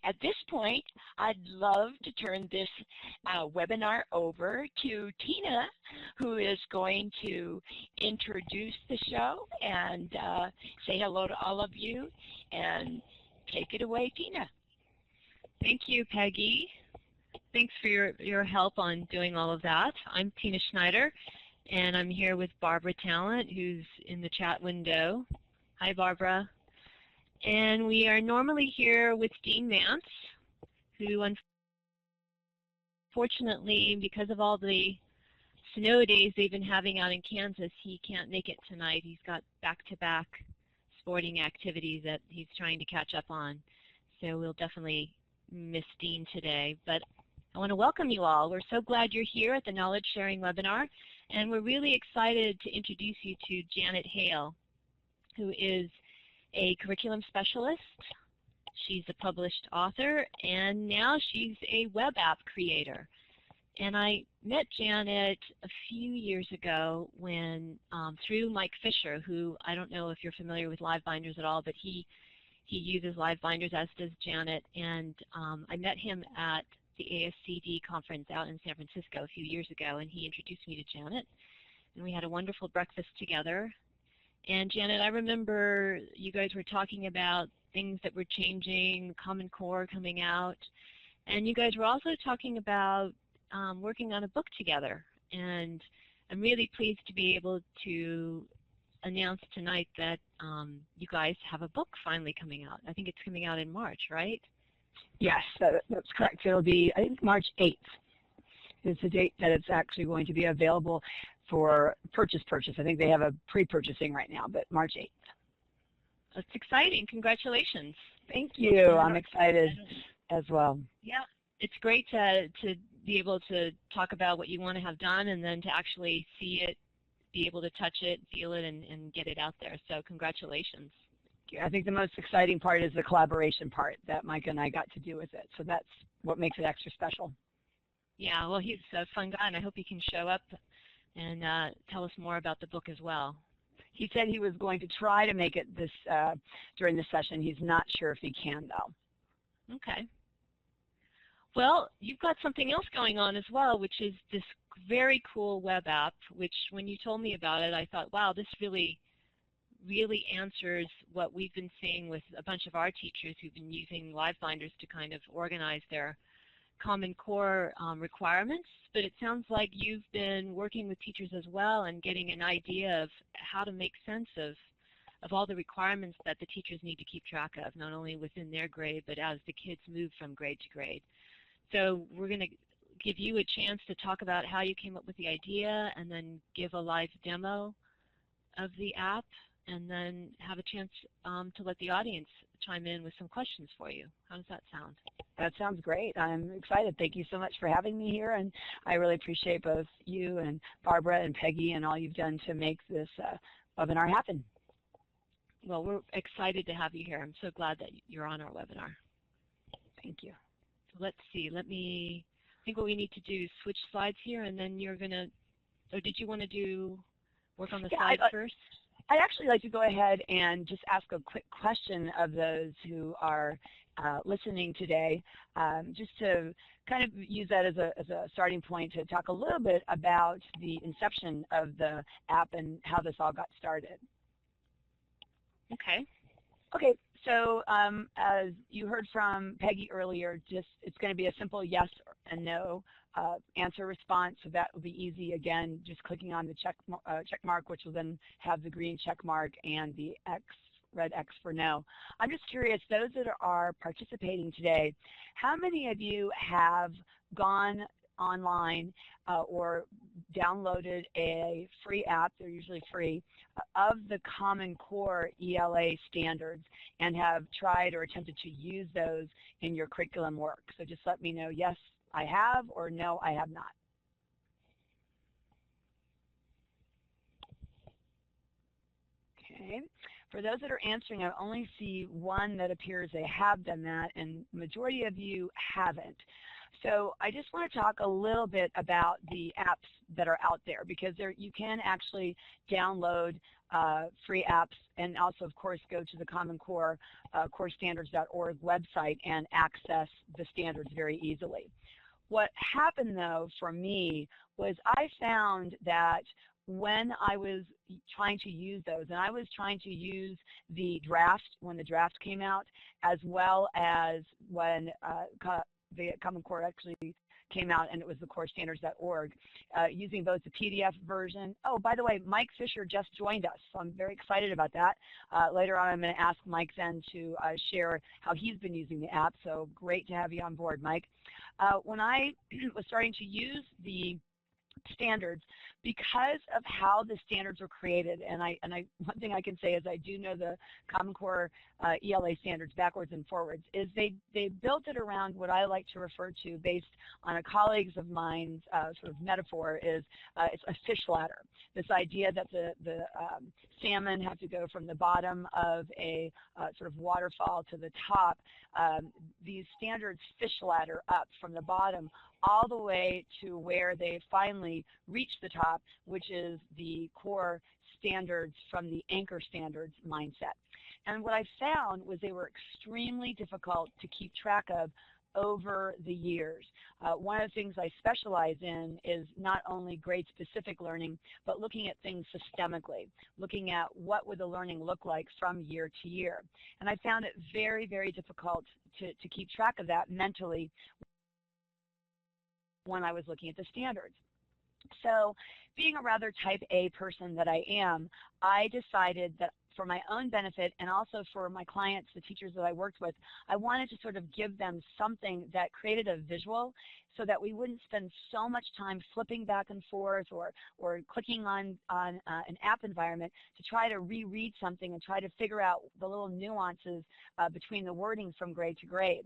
At this point, I'd love to turn this webinar over to Tina, who is going to introduce the show and say hello to all of you, and take it away, Tina. Thank you, Peggy. Thanks for your help on doing all of that. I'm Tina Schneider, and I'm here with Barbara Talent, who's in the chat window. Hi, Barbara. And we are normally here with Dean Vance, who unfortunately, because of all the snow days they've been having out in Kansas, he can't make it tonight. He's got back-to-back sporting activities that he's trying to catch up on. So we'll definitely miss Dean today. But I want to welcome you all. We're so glad you're here at the Knowledge Sharing webinar, and we're really excited to introduce you to Janet Hale, who is a curriculum specialist. She's a published author, and now she's a web app creator. And I met Janet a few years ago when, through Mike Fisher, who I don't know if you're familiar with livebinders at all, but he uses livebinders, as does Janet. And I met him at the ASCD conference out in San Francisco a few years ago, and he introduced me to Janet. And we had a wonderful breakfast together. And Janet, I remember you guys were talking about things that were changing, Common Core coming out, and you guys were also talking about working on a book together. And I'm really pleased to be able to announce tonight that you guys have a book finally coming out. I think it's coming out in March, right? Yes, that's correct. It'll be, I think, March 8th is the date that it's actually going to be available for purchase. I think they have a pre-purchasing right now, but March 8th. That's exciting. Congratulations. Thank you. I'm excited as well. Yeah, it's great to be able to talk about what you want to have done and then to actually see it, be able to touch it, feel it, and get it out there. So congratulations. I think the most exciting part is the collaboration part that Mike and I got to do with it. So that's what makes it extra special. Yeah, well, he's a fun guy, and I hope he can show up and tell us more about the book as well. He said he was going to try to make it this during the session. He's not sure if he can, though. Okay. Well, you've got something else going on as well, which is this very cool web app, which when you told me about it, I thought, wow, this really answers what we've been seeing with a bunch of our teachers who've been using livebinders to kind of organize their Common Core requirements, but it sounds like you've been working with teachers as well and getting an idea of how to make sense of all the requirements that the teachers need to keep track of, not only within their grade, but as the kids move from grade to grade. So we're going to give you a chance to talk about how you came up with the idea and then give a live demo of the app, and then have a chance to let the audience chime in with some questions for you. How does that sound? That sounds great. I'm excited. Thank you so much for having me here, and I really appreciate both you and Barbara and Peggy and all you've done to make this webinar happen. Well, we're excited to have you here. I'm so glad that you're on our webinar. Thank you. So let's see. I think what we need to do is switch slides here, and then you're going to, or did you want to work on the slides first? I'd actually like to go ahead and just ask a quick question of those who are listening today, just to kind of use that as a starting point to talk a little bit about the inception of the app and how this all got started. Okay. Okay, so as you heard from Peggy earlier, it's going to be a simple yes and no answer response, so that will be easy. Again, just clicking on the check mark, which will then have the green check mark and the red X for no. I'm just curious, those that are participating today, how many of you have gone online or downloaded a free app, they're usually free, of the Common Core ELA standards and have tried or attempted to use those in your curriculum work? So just let me know, yes, I have, or no, I have not. Okay. For those that are answering, I only see one that appears they have done that, and the majority of you haven't. So I just want to talk a little bit about the apps that are out there, because you can actually download free apps, and also, of course, go to the Common Core, corestandards.org website and access the standards very easily. What happened, though, for me was I found that when I was trying to use those, and I was trying to use the draft when the draft came out, as well as when the Common Core actually came out, and it was the corestandards.org, using both the PDF version. Oh, by the way, Mike Fisher just joined us, so I'm very excited about that. Later on, I'm going to ask Mike then to share how he's been using the app, so great to have you on board, Mike. When I was starting to use the standards, because of how the standards were created, and one thing I can say is I do know the Common Core ELA standards backwards and forwards, is they built it around what I like to refer to, based on a colleagues of mine's sort of metaphor, is it's a fish ladder. This idea that the salmon have to go from the bottom of a sort of waterfall to the top. These standards fish ladder up from the bottom all the way to where they finally reach the top, which is the core standards from the anchor standards mindset. And what I found was they were extremely difficult to keep track of over the years. One of the things I specialize in is not only grade-specific learning, but looking at things systemically, looking at what would the learning look like from year to year. And I found it very, very difficult to keep track of that mentally when I was looking at the standards. So being a rather type A person that I am, I decided that for my own benefit, and also for my clients, the teachers that I worked with, I wanted to sort of give them something that created a visual, so that we wouldn't spend so much time flipping back and forth or clicking on an app environment to try to reread something and try to figure out the little nuances between the wording from grade to grade.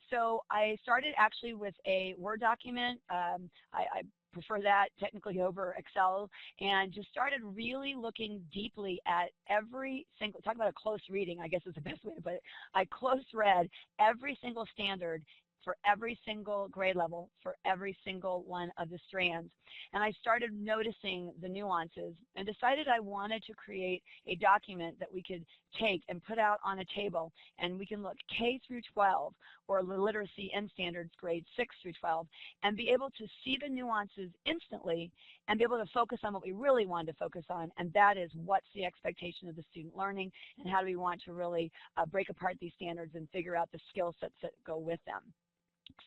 So I started actually with a Word document. I prefer that technically over Excel, and just started really looking deeply at every single, talk about a close reading, I guess is the best way to put it. I close read every single standard for every single grade level, for every single one of the strands. And I started noticing the nuances and decided I wanted to create a document that we could take and put out on a table, and we can look K through 12, or literacy and standards grades 6 through 12, and be able to see the nuances instantly and be able to focus on what we really wanted to focus on, and that is what's the expectation of the student learning, and how do we want to really break apart these standards and figure out the skill sets that go with them.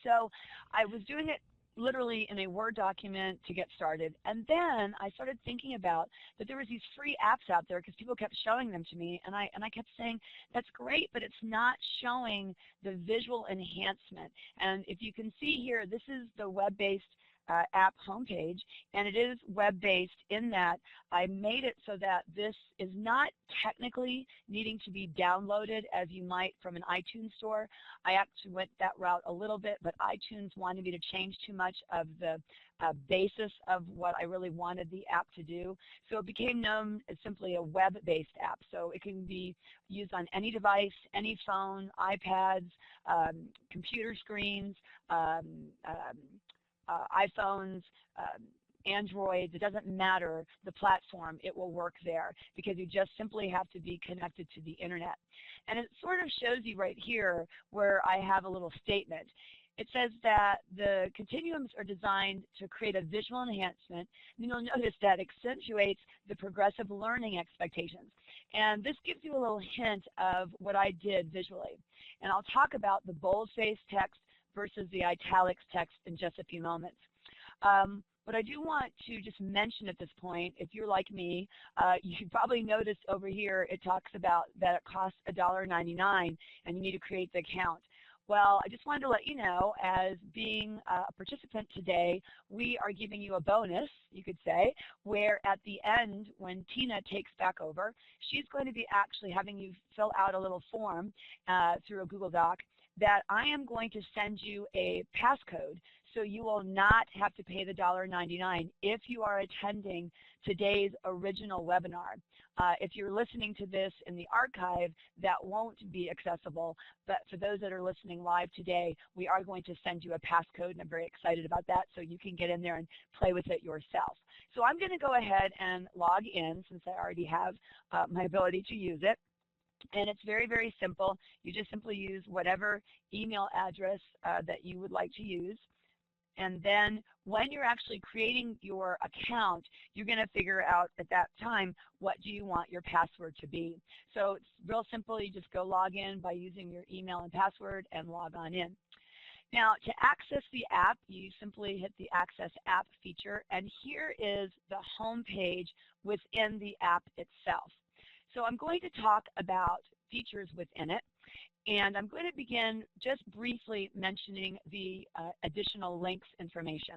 So I was doing it literally in a Word document to get started, and then I started thinking about that there was these free apps out there, because people kept showing them to me, and I kept saying, that's great, but it's not showing the visual enhancement. And if you can see here, this is the web-based app homepage, and it is web-based in that I made it so that this is not technically needing to be downloaded as you might from an iTunes store. I actually went that route a little bit, but iTunes wanted me to change too much of the basis of what I really wanted the app to do. So it became known as simply a web-based app. So it can be used on any device, any phone, iPads, computer screens, iPhones, Androids, it doesn't matter the platform, it will work there, because you just simply have to be connected to the internet. And it sort of shows you right here where I have a little statement. It says that the continuums are designed to create a visual enhancement, and you'll notice that accentuates the progressive learning expectations. And this gives you a little hint of what I did visually. And I'll talk about the bold-faced text versus the italics text in just a few moments. But I do want to just mention at this point, if you're like me, you probably noticed over here it talks about that it costs $1.99 and you need to create the account. Well, I just wanted to let you know, as being a participant today, we are giving you a bonus, you could say, where at the end, when Tina takes back over, she's going to be actually having you fill out a little form through a Google Doc, that I am going to send you a passcode, so you will not have to pay the $1.99 if you are attending today's original webinar. If you're listening to this in the archive, that won't be accessible, but for those that are listening live today, we are going to send you a passcode, and I'm very excited about that, so you can get in there and play with it yourself. So I'm going to go ahead and log in, since I already have my ability to use it. And it's very, very simple. You just simply use whatever email address that you would like to use. And then when you're actually creating your account, you're going to figure out at that time, what do you want your password to be. So it's real simple. You just go log in by using your email and password and log on in. Now, to access the app, you simply hit the Access App feature, and here is the home page within the app itself. So I'm going to talk about features within it, and I'm going to begin just briefly mentioning the additional links information.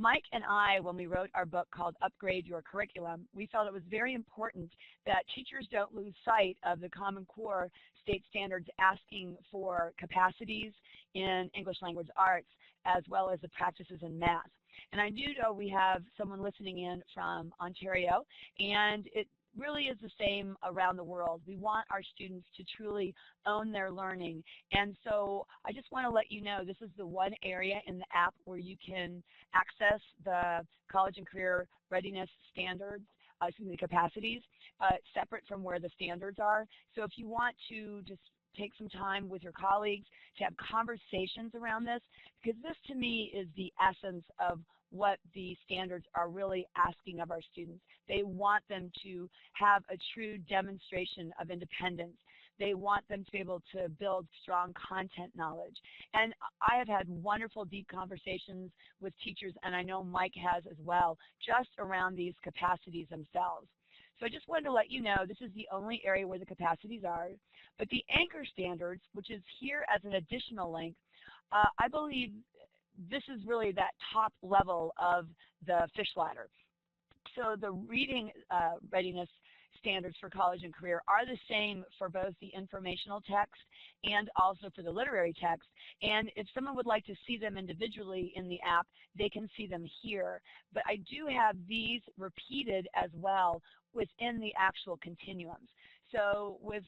Mike and I, when we wrote our book called Upgrade Your Curriculum, we felt it was very important that teachers don't lose sight of the Common Core state standards asking for capacities in English language arts as well as the practices in math. And I do know we have someone listening in from Ontario, and it really is the same around the world. We want our students to truly own their learning. And so I just want to let you know this is the one area in the app where you can access the college and career readiness standards, excuse me, capacities, separate from where the standards are. So if you want to just take some time with your colleagues to have conversations around this, because this to me is the essence of what the standards are really asking of our students. They want them to have a true demonstration of independence. They want them to be able to build strong content knowledge. And I have had wonderful, deep conversations with teachers, and I know Mike has as well, just around these capacities themselves. So I just wanted to let you know this is the only area where the capacities are. But the anchor standards, which is here as an additional link, I believe this is really that top level of the fish ladder. So the reading readiness standards for college and career are the same for both the informational text and also for the literary text. And if someone would like to see them individually in the app, they can see them here. But I do have these repeated as well within the actual continuums. So with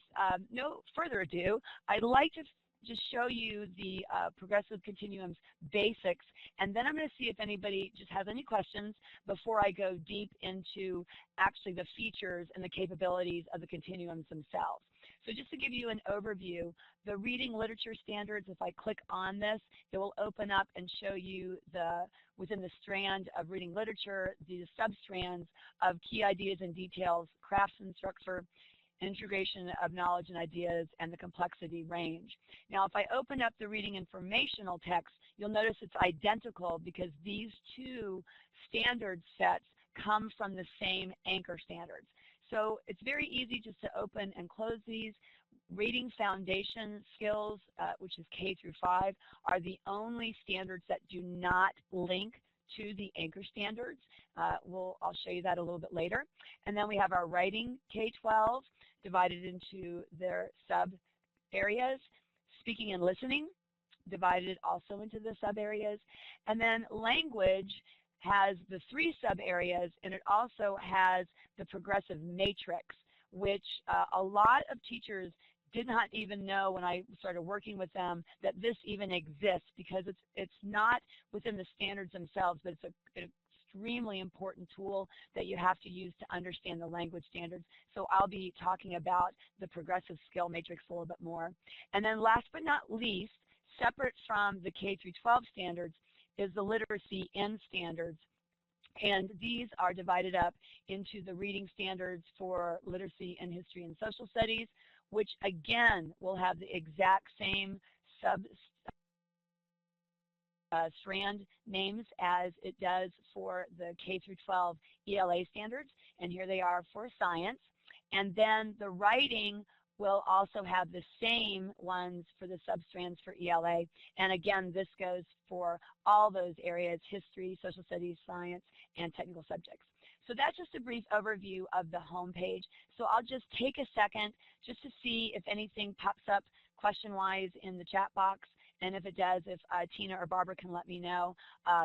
no further ado, I'd like to just show you the progressive continuums basics, and then I'm going to see if anybody just has any questions before I go deep into actually the features and the capabilities of the continuums themselves. So just to give you an overview, the reading literature standards, if I click on this, it will open up and show you within the strand of reading literature, the sub-strands of key ideas and details, crafts and structure, integration of knowledge and ideas, and the complexity range. Now, if I open up the reading informational text, you'll notice it's identical because these two standard sets come from the same anchor standards. So it's very easy just to open and close these. Reading foundation skills, which is K through 5, are the only standards that do not link to the anchor standards. I'll show you that a little bit later. And then we have our writing K-12 divided into their sub areas. Speaking and listening divided also into the sub areas. And then language has the 3 sub areas, and it also has the progressive matrix, which a lot of teachers did not even know when I started working with them that this even exists, because it's not within the standards themselves, but it's an extremely important tool that you have to use to understand the language standards. So I'll be talking about the progressive skill matrix a little bit more. And then last but not least, separate from the K through 12 standards is the literacy in standards. And these are divided up into the reading standards for literacy in history and social studies, which again will have the exact same strand names as it does for the K through 12 ELA standards, and here they are for science. And then the writing will also have the same ones for the substrands for ELA, and again this goes for all those areas: history, social studies, science, and technical subjects. So that's just a brief overview of the home page. So I'll just take a second just to see if anything pops up question-wise in the chat box. And if it does, if Tina or Barbara can let me know,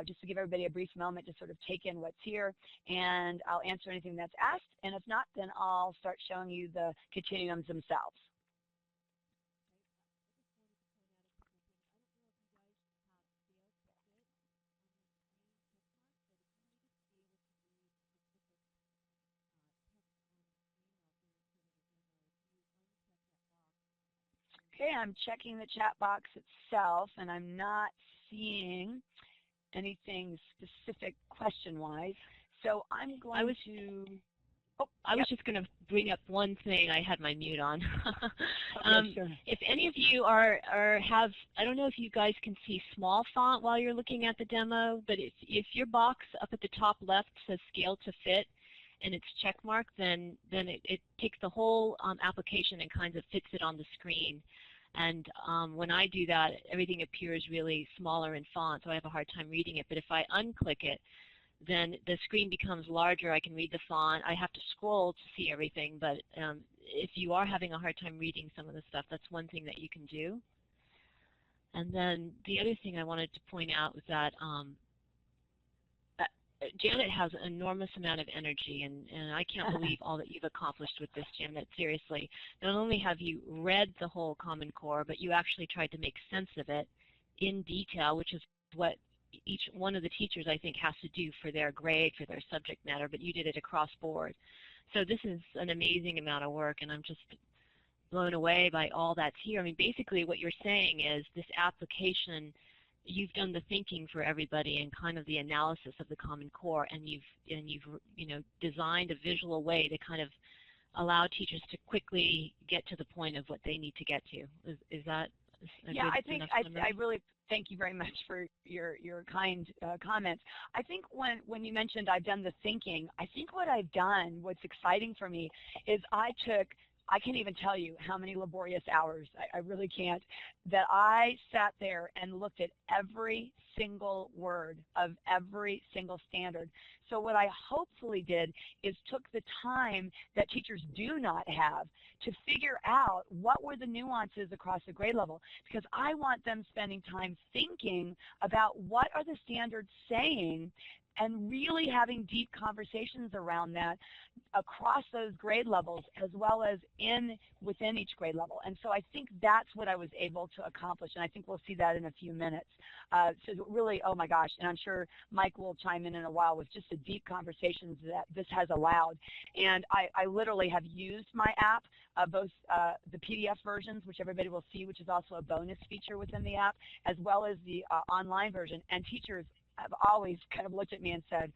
just to give everybody a brief moment to sort of take in what's here, and I'll answer anything that's asked. And if not, then I'll start showing you the continuums themselves. Okay, I'm checking the chat box itself, and I'm not seeing anything specific question-wise. So I'm going to... Oh, I was just going to bring up one thing. I had my mute on. Okay, sure. If any of you have, I don't know if you guys can see small font while you're looking at the demo, but if your box up at the top left says scale to fit, and it's checkmarked, then it takes the whole application and kind of fits it on the screen. And when I do that, everything appears really smaller in font, so I have a hard time reading it. But if I unclick it, then the screen becomes larger. I can read the font. I have to scroll to see everything, but if you are having a hard time reading some of the stuff, that's one thing that you can do. And then the other thing I wanted to point out was that Janet has an enormous amount of energy, and I can't believe all that you've accomplished with this, Janet, seriously. Not only have you read the whole Common Core, but you actually tried to make sense of it in detail, which is what each one of the teachers, I think, has to do for their grade, for their subject matter, but you did it across board. So this is an amazing amount of work, and I'm just blown away by all that's here. I mean, basically what you're saying is this application, you've done the thinking for everybody and kind of the analysis of the Common Core, and you've designed a visual way to kind of allow teachers to quickly get to the point of what they need to get to. Is that a yeah, good I think I really thank you very much for your kind comments. I think when you mentioned I've done the thinking, I think what I've done, what's exciting for me, is I can't even tell you how many laborious hours, I really can't, that I sat there and looked at every single word of every single standard. So what I hopefully did is took the time that teachers do not have to figure out what were the nuances across the grade level, because I want them spending time thinking about what are the standards saying and really having deep conversations around that across those grade levels as well as within each grade level. And so I think that's what I was able to accomplish, and I think we'll see that in a few minutes. So really, oh my gosh, and I'm sure Mike will chime in a while with just the deep conversations that this has allowed. And I literally have used my app, both the PDF versions, which everybody will see, which is also a bonus feature within the app, as well as the online version, and teachers have always kind of looked at me and said,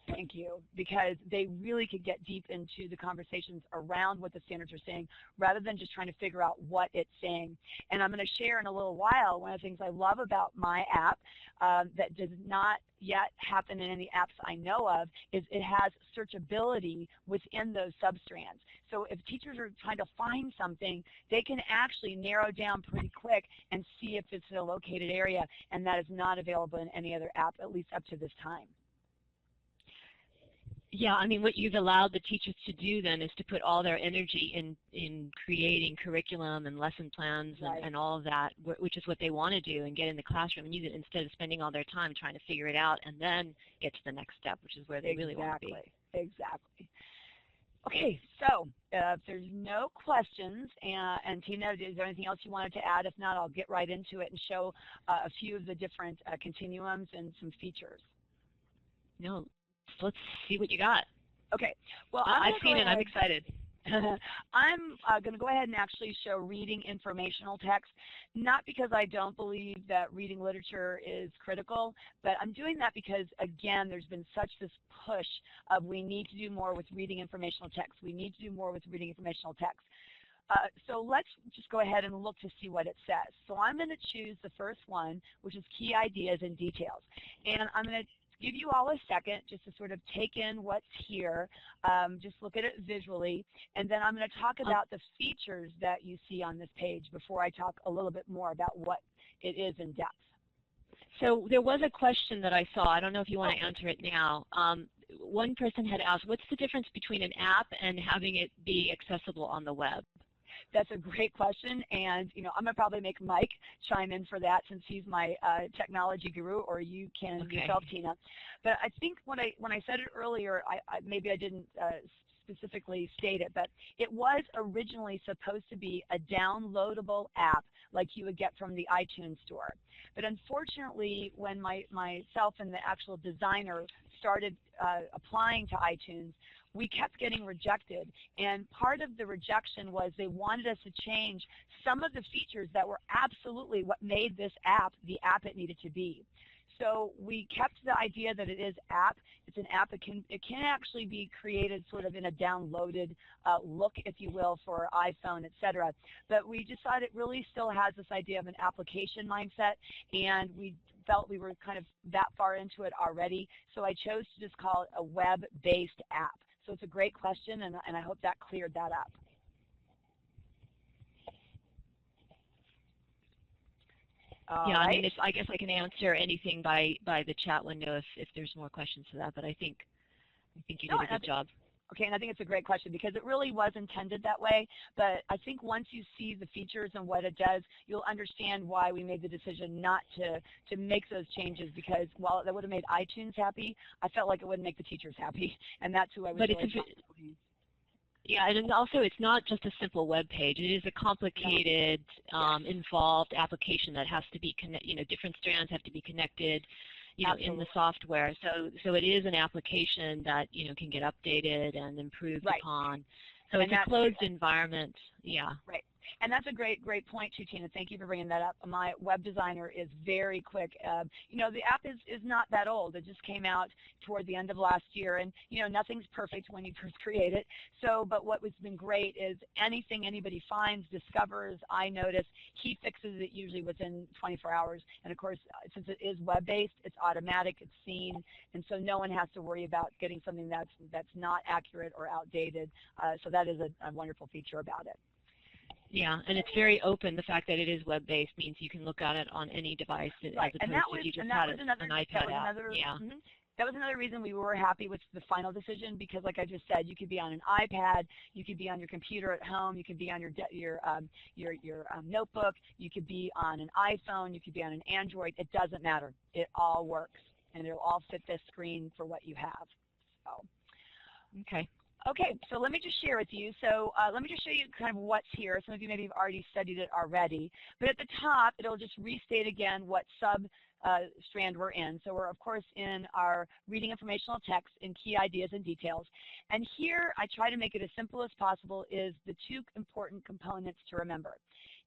thank you, because they really could get deep into the conversations around what the standards are saying rather than just trying to figure out what it's saying. And I'm going to share in a little while one of the things I love about my app that does not yet happen in any apps I know of is it has searchability within those substrands. So if teachers are trying to find something, they can actually narrow down pretty quick and see if it's in a located area, and that is not available in any other app, at least up to this time. Yeah, I mean, what you've allowed the teachers to do then is to put all their energy in creating curriculum and lesson plans and all of that, which is what they want to do, and get in the classroom and use it instead of spending all their time trying to figure it out and then get to the next step, which is where they really want to be. Exactly. Okay, so if there's no questions, and Tina, is there anything else you wanted to add? If not, I'll get right into it and show a few of the different continuums and some features. No. Let's see what you got. Okay. Well, I've seen it. I'm excited. I'm going to go ahead and actually show reading informational text, not because I don't believe that reading literature is critical, but I'm doing that because, again, there's been such this push of we need to do more with reading informational text. We need to do more with reading informational text. So let's just go ahead and look to see what it says. So I'm going to choose the first one, which is key ideas and details. And I'm going to give you all a second just to sort of take in what's here, just look at it visually, and then I'm going to talk about the features that you see on this page before I talk a little bit more about what it is in depth. So there was a question that I saw. I don't know if you want to answer it now. One person had asked, what's the difference between an app and having it be accessible on the web? That's a great question, and I'm going to probably make Mike chime in for that since he's my technology guru, or you can yourself, Tina. But I think when I said it earlier, maybe I didn't specifically state it, but it was originally supposed to be a downloadable app like you would get from the iTunes store. But unfortunately, when myself and the actual designer started applying to iTunes, we kept getting rejected. And part of the rejection was they wanted us to change some of the features that were absolutely what made this app the app it needed to be. So we kept the idea that it is app. It's an app. It can actually be created sort of in a downloaded look, if you will, for iPhone, etc. But we decided it really still has this idea of an application mindset, and we felt we were kind of that far into it already. So I chose to just call it a web-based app. So it's a great question, and I hope that cleared that up. Yeah, I mean, I guess I can answer anything by the chat window if there's more questions to that, but I think you did a good job. Okay, and I think it's a great question because it really was intended that way, but I think once you see the features and what it does, you'll understand why we made the decision not to make those changes, because while that would have made iTunes happy, I felt like it wouldn't make the teachers happy, and that's who I was really Yeah, and also it's not just a simple web page. It is a complicated, involved application that has to be different strands have to be connected, in the software. So it is an application that can get updated and improved upon. So it's a closed environment. Yeah. Right. And that's a great point too, Tina. Thank you for bringing that up. My web designer is very quick. The app is not that old. It just came out toward the end of last year, and nothing's perfect when you first create it. So, but what has been great is anything anybody finds, discovers, I notice, he fixes it usually within 24 hours. And of course, since it is web-based, it's automatic, it's seen, and so no one has to worry about getting something that's not accurate or outdated. So that is a wonderful feature about it. Yeah, and it's very open. The fact that it is web-based means you can look at it on any device as opposed to if you just had an iPad app. That was another reason we were happy with the final decision, because like I just said, you could be on an iPad, you could be on your computer at home, you could be on your notebook, you could be on an iPhone, you could be on an Android. It doesn't matter. It all works, and it'll all fit this screen for what you have. So, okay. Okay, so let me just share with you. So let me just show you kind of what's here. Some of you maybe have already studied it already. But at the top, it'll just restate again what strand we're in. So we're, of course, in our reading informational text in key ideas and details. And here, I try to make it as simple as possible, is the two important components to remember.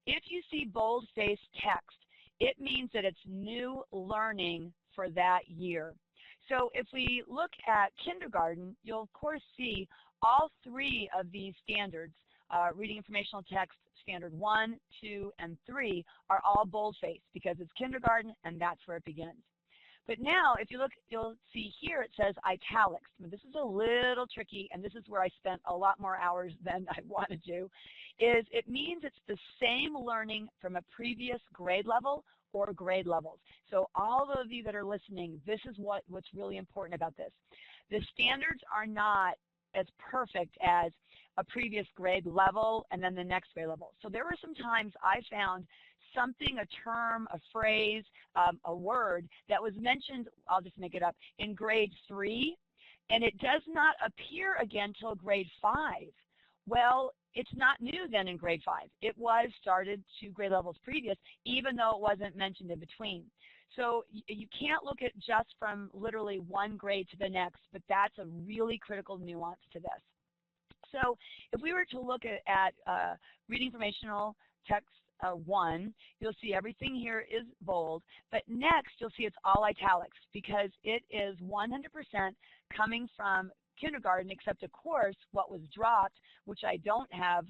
If you see bold-faced text, it means that it's new learning for that year. So if we look at kindergarten, you'll of course see all three of these standards, reading informational text standard 1, 2, and 3, are all bold-faced because it's kindergarten and that's where it begins. But now, if you look, you'll see here it says italics. Now, this is a little tricky, and this is where I spent a lot more hours than I wanted to, is it means it's the same learning from a previous grade level or grade levels. So all of you that are listening, this is what's really important about this. The standards are not as perfect as a previous grade level and then the next grade level. So there were some times I found something, a term, a phrase, a word that was mentioned, I'll just make it up, in grade 3, and it does not appear again till grade 5. Well, it's not new then in grade 5. It was started 2 grade levels previous, even though it wasn't mentioned in between. So you can't look at just from literally one grade to the next, but that's a really critical nuance to this. So if we were to look at reading informational text 1, you'll see everything here is bold, but next you'll see it's all italics because it is 100% coming from kindergarten, except of course what was dropped, which I don't have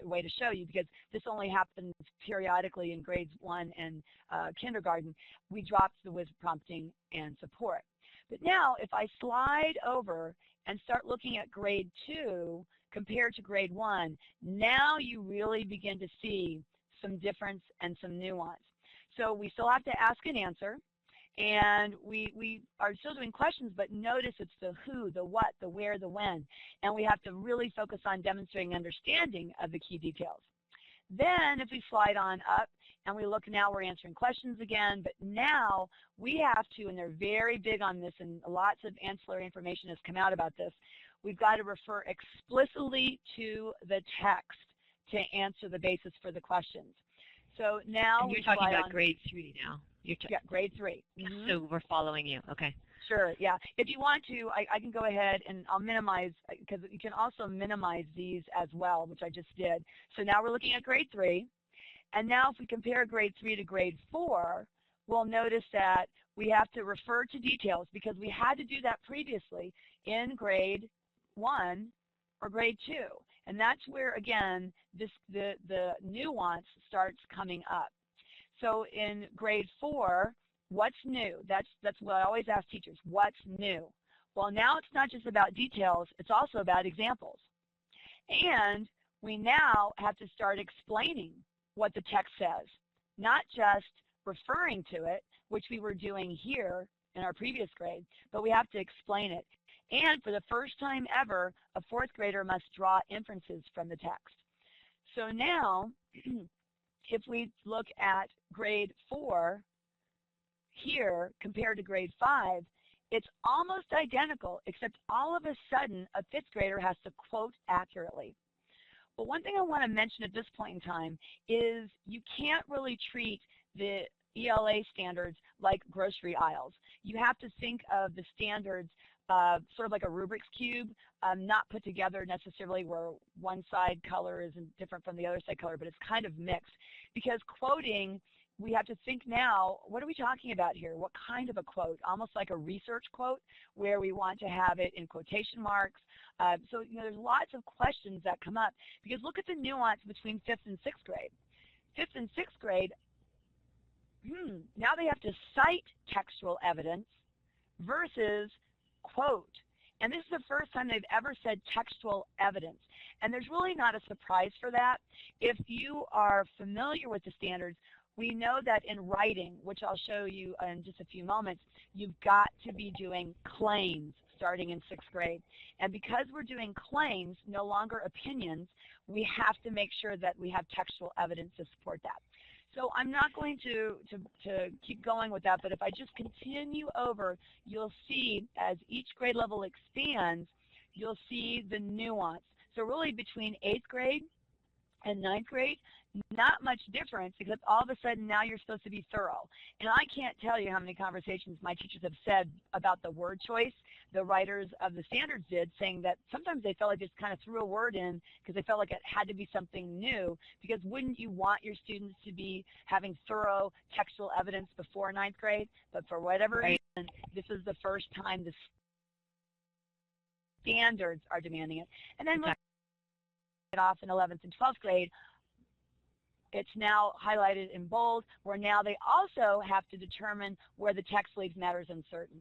a way to show you because this only happens periodically in grades 1 and kindergarten. We dropped the WIS prompting and support. But now if I slide over and start looking at grade 2 compared to grade 1, now you really begin to see some difference and some nuance. So we still have to ask and answer. And we are still doing questions, but notice it's the who, the what, the where, the when. And we have to really focus on demonstrating understanding of the key details. Then if we slide on up and we look now, we're answering questions again, but now we have to, and they're very big on this, and lots of ancillary information has come out about this, we've got to refer explicitly to the text to answer the basis for the questions. So now and you're talking about grade 3 now. Yeah, grade 3. Mm-hmm. So we're following you. Okay. Sure, yeah. If you want to, I can go ahead and I'll minimize, because you can also minimize these as well, which I just did. So now we're looking at grade 3. And now if we compare grade 3 to grade 4, we'll notice that we have to refer to details because we had to do that previously in grade 1 or grade 2. And that's where, again, the nuance starts coming up. So in grade 4, what's new? That's what I always ask teachers, what's new? Well, now it's not just about details, it's also about examples. And we now have to start explaining what the text says, not just referring to it, which we were doing here in our previous grade, but we have to explain it. And for the first time ever, a 4th grader must draw inferences from the text. So now, if we look at grade 4 here compared to grade 5, it's almost identical, except all of a sudden a 5th grader has to quote accurately. But one thing I want to mention at this point in time is you can't really treat the ELA standards like grocery aisles. You have to think of the standards sort of like a Rubik's Cube, not put together necessarily where one side color is different from the other side color, but it's kind of mixed. Because quoting, we have to think now, what are we talking about here? What kind of a quote? Almost like a research quote where we want to have it in quotation marks. So you know, there's lots of questions that come up because look at the nuance between 5th and 6th grade. 5th and 6th grade, now they have to cite textual evidence versus quote. And this is the first time they've ever said textual evidence. And there's really not a surprise for that. If you are familiar with the standards, we know that in writing, which I'll show you in just a few moments, you've got to be doing claims starting in 6th grade. And because we're doing claims, no longer opinions, we have to make sure that we have textual evidence to support that. So I'm not going to keep going with that, but if I just continue over, you'll see as each grade level expands, you'll see the nuance. So really between 8th grade and 9th grade, not much difference, except all of a sudden now you're supposed to be thorough. And I can't tell you how many conversations my teachers have said about the word choice. The writers of the standards did, saying that sometimes they felt like just kind of threw a word in because they felt like it had to be something new, because wouldn't you want your students to be having thorough textual evidence before 9th grade? But for whatever reason, this is the first time the standards are demanding it. And then we'll get off in 11th and 12th grade. It's now highlighted in bold, where now they also have to determine where the text leaves matters uncertain.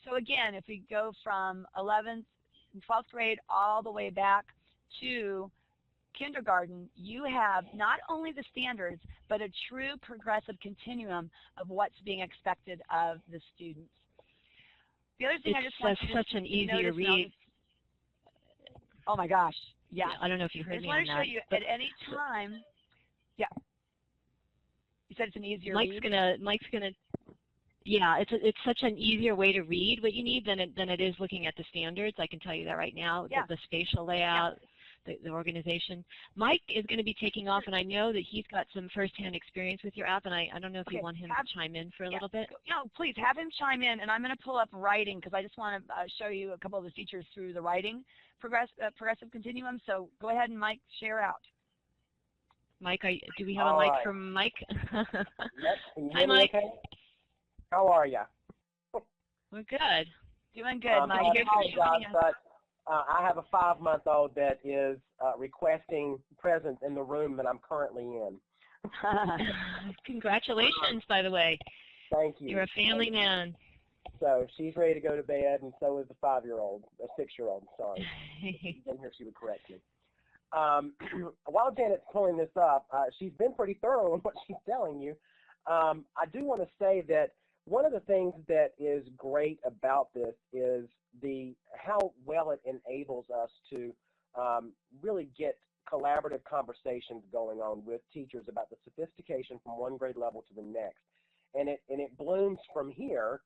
So again, if we go from 11th and 12th grade all the way back to kindergarten, you have not only the standards, but a true progressive continuum of what's being expected of the students. The other thing I just want to such an easier read. Oh my gosh, yeah. I don't know if you heard me on that. I just want to show you at any time. Yeah. You said it's an easier read? Mike's gonna. Yeah, it's such an easier way to read what you need than it is looking at the standards. I can tell you that right now. Yeah. The spatial layout, the organization. Mike is going to be taking off, and I know that he's got some firsthand experience with your app, and I don't know if you want him to chime in for a little bit. No, please have him chime in, and I'm going to pull up writing because I just want to show you a couple of the features through the writing progressive continuum. So go ahead and Mike, share out. Mike, do we have a mic from Mike? Yes, can you Hi, hear me Mike. okay? How are you? We're good. Doing good, Mike. I apologize, but I have a 5-month-old that is requesting presence in the room that I'm currently in. Congratulations, by the way. Thank you. You're a family man. So she's ready to go to bed, and so is the 5-year-old, a 6-year-old, sorry. She's in here, she would correct me. While Janet's pulling this up, she's been pretty thorough in what she's telling you. I do want to say that one of the things that is great about this is how well it enables us to really get collaborative conversations going on with teachers about the sophistication from one grade level to the next. And it blooms from here.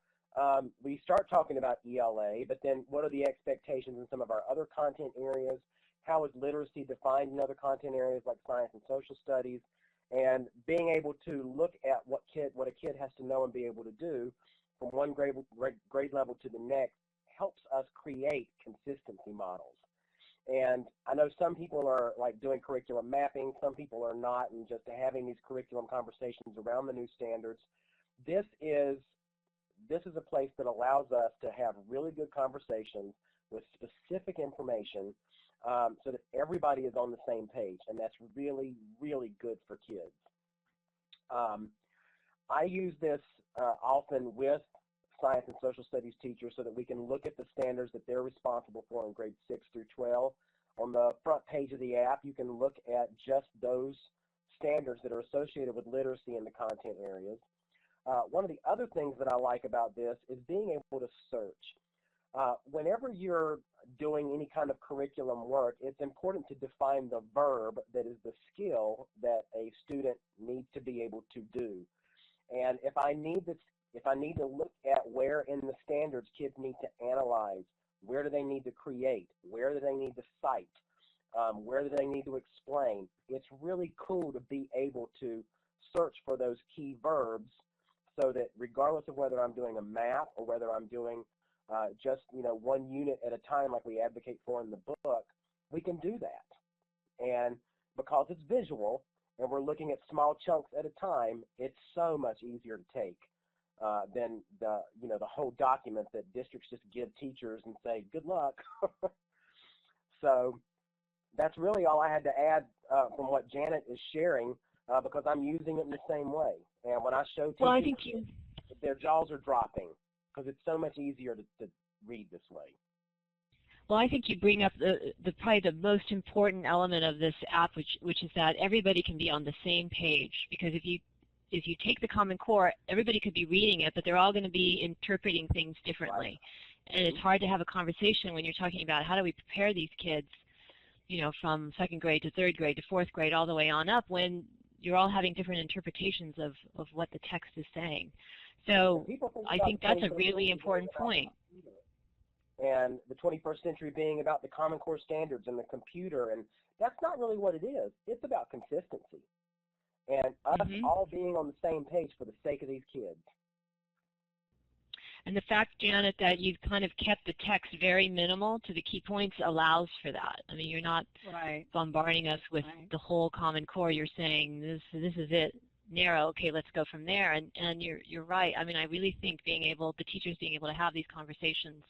We start talking about ELA, but then what are the expectations in some of our other content areas? How is literacy defined in other content areas like science and social studies? And being able to look at what a kid has to know and be able to do from one grade level to the next helps us create consistency models. And I know some people are like doing curriculum mapping, some people are not, and just having these curriculum conversations around the new standards. This is a place that allows us to have really good conversations with specific information so that everybody is on the same page, and that's really, really good for kids. I use this often with science and social studies teachers so that we can look at the standards that they're responsible for in grades 6 through 12. On the front page of the app, you can look at just those standards that are associated with literacy in the content areas. One of the other things that I like about this is being able to search. Whenever you're doing any kind of curriculum work, it's important to define the verb that is the skill that a student needs to be able to do. And if I need to look at where in the standards kids need to analyze, where do they need to create, where do they need to cite, where do they need to explain, it's really cool to be able to search for those key verbs so that regardless of whether I'm doing a map or whether I'm doing just one unit at a time like we advocate for in the book, we can do that. And because it's visual and we're looking at small chunks at a time, it's so much easier to take than the whole document that districts just give teachers and say good luck. So that's really all I had to add from what Janet is sharing because I'm using it in the same way. And when I show teachers, well, I think their jaws are dropping because it's so much easier to read this way. Well, I think you bring up probably the most important element of this app, which is that everybody can be on the same page. Because if you take the Common Core, everybody could be reading it, but they're all going to be interpreting things differently. Right. And it's hard to have a conversation when you're talking about how do we prepare these kids, from 2nd grade to 3rd grade to 4th grade all the way on up when you're all having different interpretations of what the text is saying. So I think that's a really important point. And the 21st century being about the Common Core standards and the computer, and that's not really what it is. It's about consistency and us all being on the same page for the sake of these kids. And the fact, Janet, that you've kind of kept the text very minimal to the key points allows for that. I mean, you're not bombarding us with the whole Common Core. You're saying this is it, narrow. Okay, let's go from there. And you're right. I mean, I really think the teachers being able to have these conversations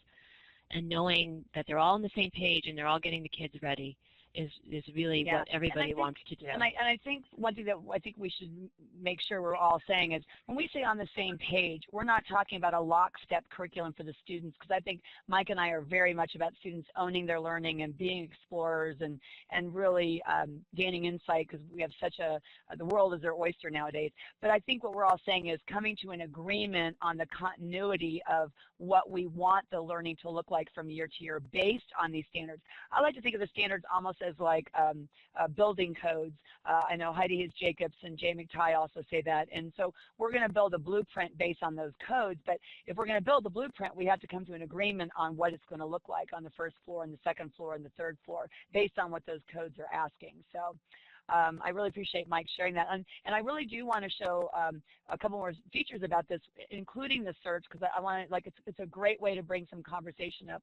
and knowing that they're all on the same page and they're all getting the kids ready is really what everybody wants to do. And I think one thing that I think we should make sure we're all saying is when we say on the same page, we're not talking about a lockstep curriculum for the students, because I think Mike and I are very much about students owning their learning and being explorers and really gaining insight, because we have such the world is their oyster nowadays. But I think what we're all saying is coming to an agreement on the continuity of what we want the learning to look like from year to year based on these standards. I like to think of the standards almost as like building codes. I know Heidi Hayes Jacobs and Jay McTighe also say that. And so we're going to build a blueprint based on those codes. But if we're going to build the blueprint, we have to come to an agreement on what it's going to look like on the 1st floor and the 2nd floor and the 3rd floor based on what those codes are asking. So I really appreciate Mike sharing that. And I really do want to show a couple more features about this, including the search, because I want to, it's a great way to bring some conversation up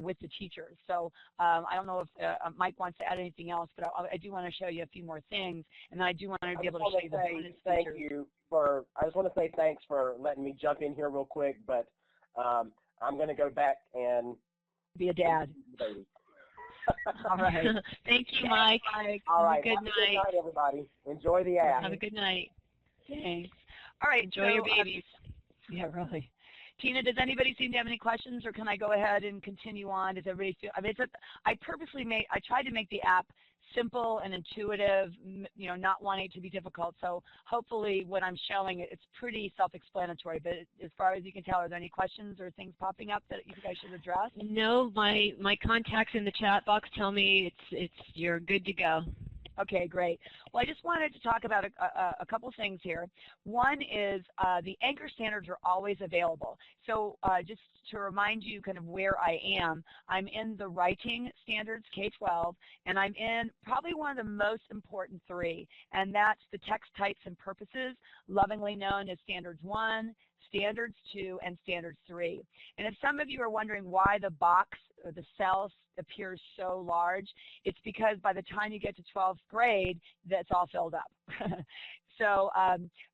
with the teachers. So I don't know if Mike wants to add anything else, but I do want to show you a few more things, and then I do want to be able to show you the bonus features. I just want to say thanks for letting me jump in here real quick, but I'm going to go back and be a dad. All right. Thank you, Mike. All right. Good night, everybody. Enjoy the app. Have a good night. Thanks. All right. Enjoy your babies. Yeah, really. Tina, does anybody seem to have any questions, or can I go ahead and continue on? Does everybody feel? I mean, I tried to make the app simple and intuitive, not wanting it to be difficult. So hopefully what I'm showing, it's pretty self-explanatory. But as far as you can tell, are there any questions or things popping up that you think I should address? No, my contacts in the chat box tell me you're good to go. Okay, great. Well, I just wanted to talk about a couple things here. One is the anchor standards are always available. So just to remind you kind of where I am, I'm in the writing standards, K-12, and I'm in probably one of the most important three, and that's the text types and purposes, lovingly known as Standards 1, Standards 2, and Standards 3. And if some of you are wondering why the box or the cell appears so large, it's because by the time you get to 12th grade, that's all filled up. So,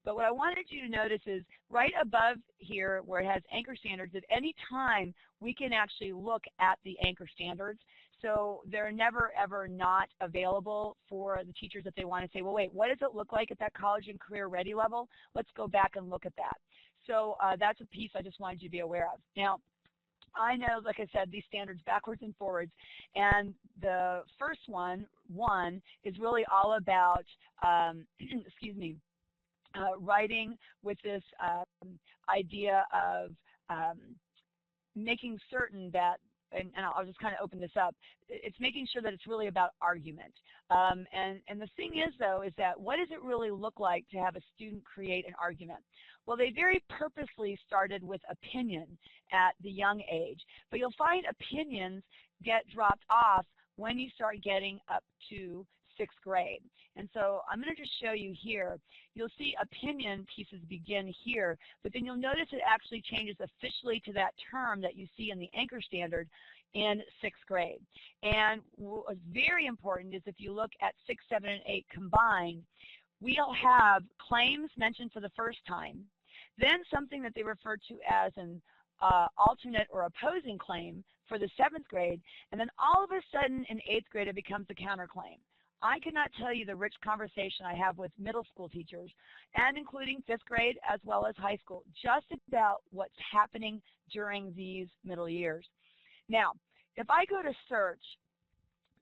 but what I wanted you to notice is right above here where it has anchor standards, at any time we can actually look at the anchor standards. So they're never ever not available for the teachers if they want to say, well, wait, what does it look like at that college and career ready level? Let's go back and look at that. So that's a piece I just wanted you to be aware of. Now, I know, like I said, these standards backwards and forwards, and the first one is really all about, excuse me, writing with this idea of making certain that, and I'll just kind of open this up, it's making sure that it's really about argument. And the thing is, though, is that what does it really look like to have a student create an argument? Well, they very purposely started with opinion at the young age, but you'll find opinions get dropped off when you start getting up to 6th grade. And so I'm going to just show you here. You'll see opinion pieces begin here, but then you'll notice it actually changes officially to that term that you see in the anchor standard in 6th grade. And what's very important is if you look at 6, 7, and 8 combined, we'll have claims mentioned for the first time, then something that they refer to as an alternate or opposing claim for the 7th grade, and then all of a sudden in 8th grade it becomes a counterclaim. I cannot tell you the rich conversation I have with middle school teachers, and including 5th grade as well as high school, just about what's happening during these middle years. Now, if I go to search,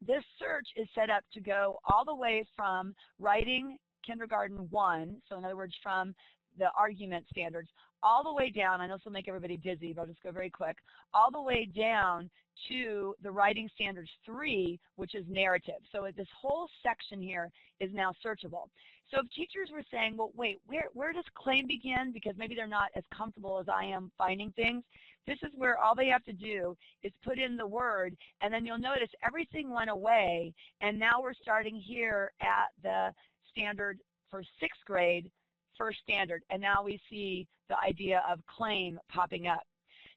this search is set up to go all the way from writing kindergarten 1, so in other words from the argument standards, all the way down. I know this will make everybody dizzy, but I'll just go very quick, all the way down to the writing standards 3, which is narrative. So this whole section here is now searchable. So if teachers were saying, well, wait, where does claim begin? Because maybe they're not as comfortable as I am finding things. This is where all they have to do is put in the word, and then you'll notice everything went away, and now we're starting here at the standard for 6th grade, first standard, and now we see the idea of claim popping up.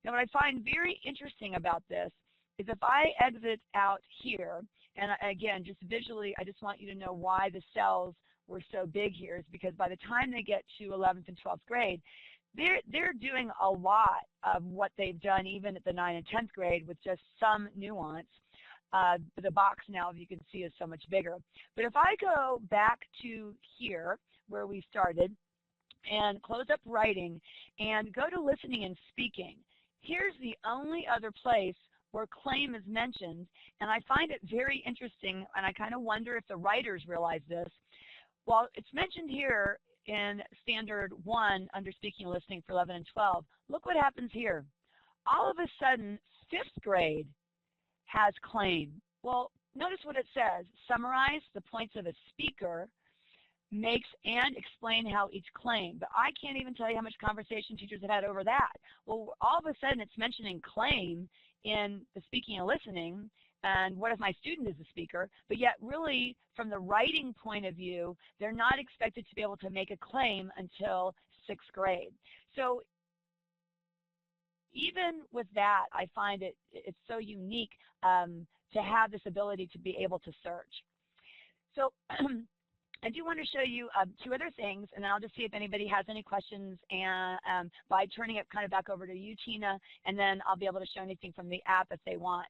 Now what I find very interesting about this is if I exit out here, and again, just visually, I just want you to know why the cells were so big here, is because by the time they get to 11th and 12th grade, they're doing a lot of what they've done even at the 9th and 10th grade with just some nuance. The box now, as you can see, is so much bigger. But if I go back to here where we started, and close up writing and go to listening and speaking, here's the only other place where claim is mentioned, and I find it very interesting, and I kind of wonder if the writers realize this. While it's mentioned here in Standard 1 under speaking and listening for 11 and 12, look what happens here. All of a sudden, 5th grade has claim. Well, notice what it says. Summarize the points of a speaker, makes and explain how each claim. But I can't even tell you how much conversation teachers have had over that. Well, all of a sudden it's mentioning claim in the speaking and listening, and what if my student is a speaker? But yet really from the writing point of view, they're not expected to be able to make a claim until 6th grade. So even with that, I find it's so unique to have this ability to be able to search. So I do want to show you 2 other things, and then I'll just see if anybody has any questions, and by turning it kind of back over to you, Tina, and then I'll be able to show anything from the app if they want.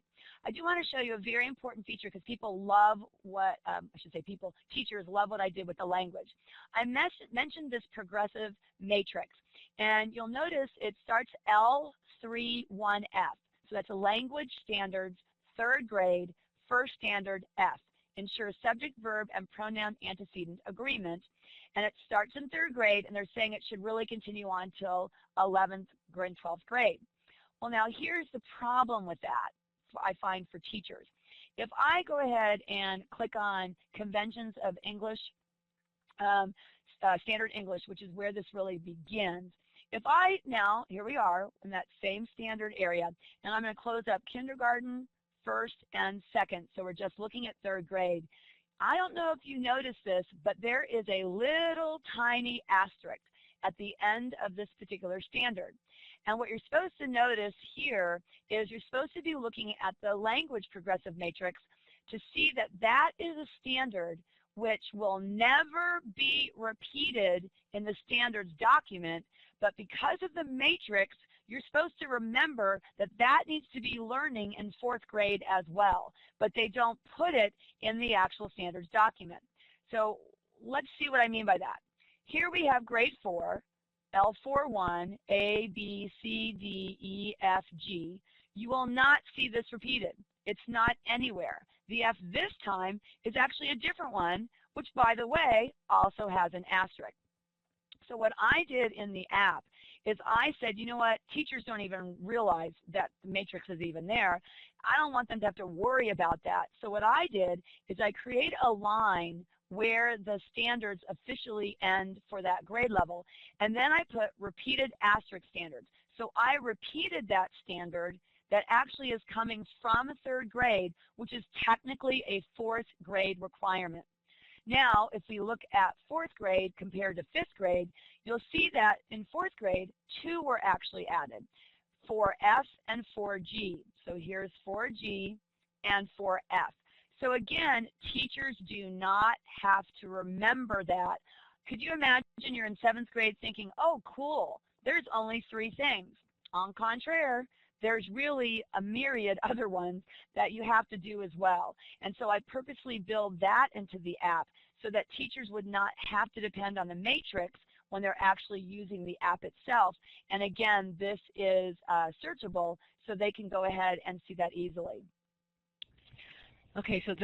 I do want to show you a very important feature because people love what, teachers love what I did with the language. I mentioned this progressive matrix, and you'll notice it starts L31F. So that's a language standards, 3rd grade, first standard F. Ensure subject, verb, and pronoun antecedent agreement. And it starts in 3rd grade, and they're saying it should really continue on till 11th and 12th grade. Well, now here's the problem with that, I find, for teachers, if I go ahead and click on Conventions of English, Standard English, which is where this really begins, if I now, here we are in that same standard area, and I'm going to close up kindergarten, first, and second, so we're just looking at third grade. I don't know if you noticed this, but there is a little tiny asterisk at the end of this particular standard. And what you're supposed to notice here is you're supposed to be looking at the language progressive matrix to see that that is a standard which will never be repeated in the standards document, but because of the matrix, you're supposed to remember that that needs to be learning in fourth grade as well, but they don't put it in the actual standards document. So let's see what I mean by that. Here we have grade 4, L41, A, B, C, D, E, F, G. You will not see this repeated. It's not anywhere. The F this time is actually a different one, which, by the way, also has an asterisk. So what I did in the app is I said, you know what, teachers don't even realize that the matrix is even there. I don't want them to have to worry about that. So what I did is I create a line where the standards officially end for that grade level, and then I put repeated asterisk standards. So I repeated that standard that actually is coming from third grade, which is technically a fourth grade requirement. Now, if we look at fourth grade compared to fifth grade, you'll see that in fourth grade, 2 were actually added, 4F and 4G. So here's 4G and 4F. So again, teachers do not have to remember that. Could you imagine you're in 7th grade thinking, oh, cool, there's only 3 things. En contraire, there's really a myriad other ones that you have to do as well. And so I purposely build that into the app so that teachers would not have to depend on the matrix when they're actually using the app itself. And again, this is searchable, so they can go ahead and see that easily. Okay, so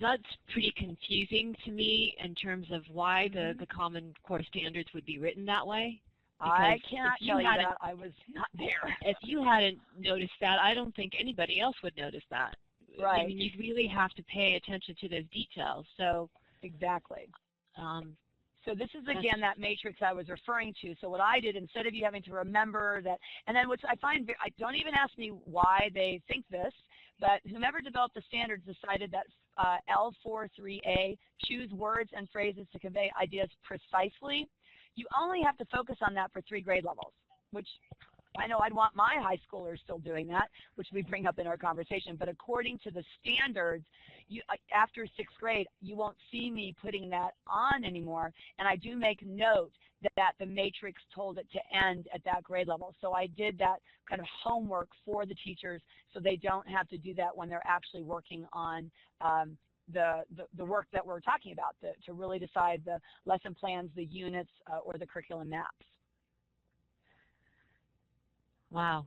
that's pretty confusing to me in terms of why the Common Core standards would be written that way. I cannot tell you that. I was not there. If you hadn't noticed that, I don't think anybody else would notice that. Right. I mean, you really have to pay attention to those details. So exactly. So this is, again, that matrix I was referring to. So what I did, instead of you having to remember that, and then what I find, don't even ask me why they think this, but whomever developed the standards decided that L43A, choose words and phrases to convey ideas precisely. You only have to focus on that for 3 grade levels, which I know I'd want my high schoolers still doing that, which we bring up in our conversation. But according to the standards, after 6th grade, you won't see me putting that on anymore. And I do make note that the matrix told it to end at that grade level. So I did that kind of homework for the teachers so they don't have to do that when they're actually working on the work that we're talking about, to really decide the lesson plans, the units, or the curriculum maps. Wow.